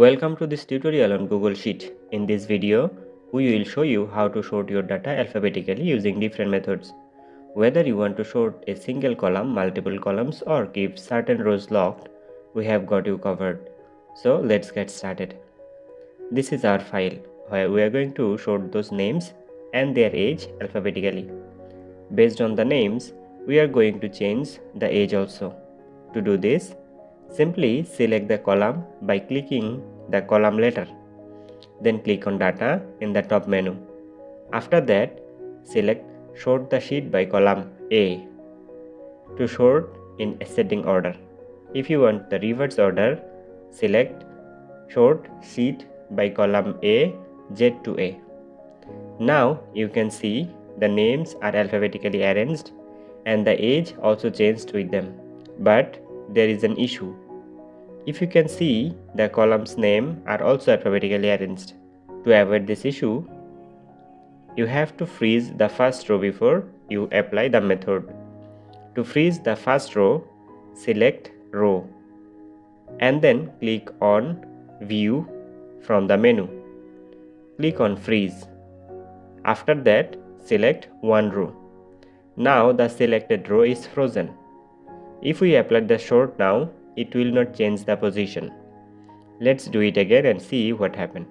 Welcome to this tutorial on Google Sheet. In this video, we will show you how to sort your data alphabetically using different methods. Whether you want to sort a single column, multiple columns, or keep certain rows locked, we have got you covered. So let's get started. This is our file where we are going to sort those names and their age alphabetically. Based on the names, we are going to change the age also. To do this, simply select the column by clicking the column letter. Then click on Data in the top menu. After that, select Sort the sheet by column A to sort in ascending order. If you want the reverse order, select Sort sheet by column A, Z to A. Now you can see the names are alphabetically arranged and the age also changed with them. But there is an issue. If you can see, the column's name are also alphabetically arranged. To avoid this issue, you have to freeze the first row before you apply the method. To freeze the first row, select Row and then click on View from the menu. Click on Freeze. After that, select one row. Now the selected row is frozen. If we apply the sort now, it will not change the position. Let's do it again and see what happened.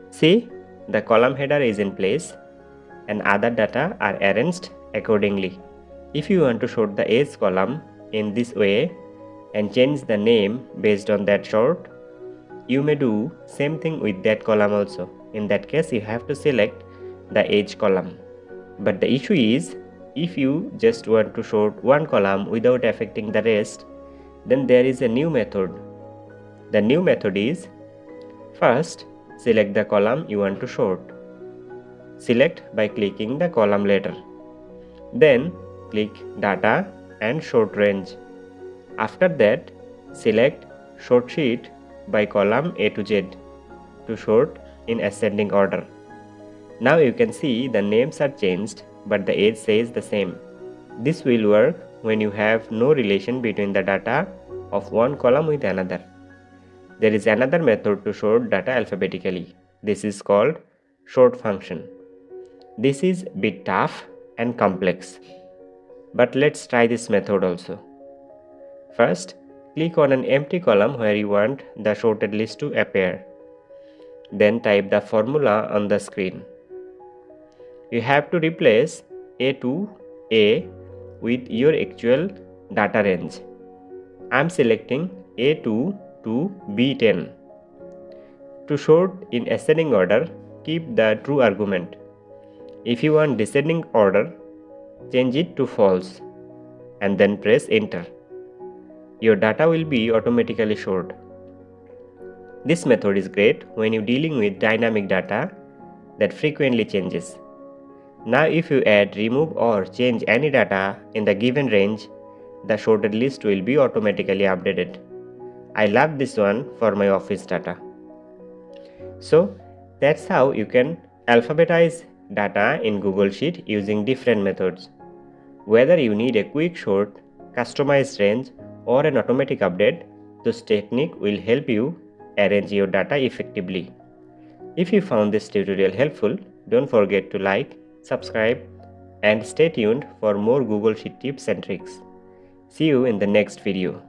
See, the column header is in place and other data are arranged accordingly. If you want to sort the age column in this way and change the name based on that sort, you may do same thing with that column also. In that case, you have to select the age column. But the issue is, if you just want to sort one column without affecting the rest, then there is a new method. The new method is, first select the column you want to sort. Select by clicking the column letter. Then click Data and Sort Range. After that, select Sort Sheet by column A to Z to sort in ascending order. Now you can see the names are changed but the age stays the same. This will work when you have no relation between the data of one column with another. There is another method to sort data alphabetically. This is called sort function. This is a bit tough and complex. But let's try this method also. First, click on an empty column where you want the sorted list to appear. Then type the formula on the screen. You have to replace A to A with your actual data range. I am selecting A2 to B10. To sort in ascending order, keep the true argument. If you want descending order, change it to false and then press enter. Your data will be automatically sorted. This method is great when you're dealing with dynamic data that frequently changes. Now if you add, remove or change any data in the given range, the sorted list will be automatically updated. I love this one for my office data. So that's how you can alphabetize data in Google Sheet using different methods. Whether you need a quick sort, customized range or an automatic update, this technique will help you arrange your data effectively. If you found this tutorial helpful, don't forget to like, subscribe and stay tuned for more Google Sheet tips and tricks. See you in the next video.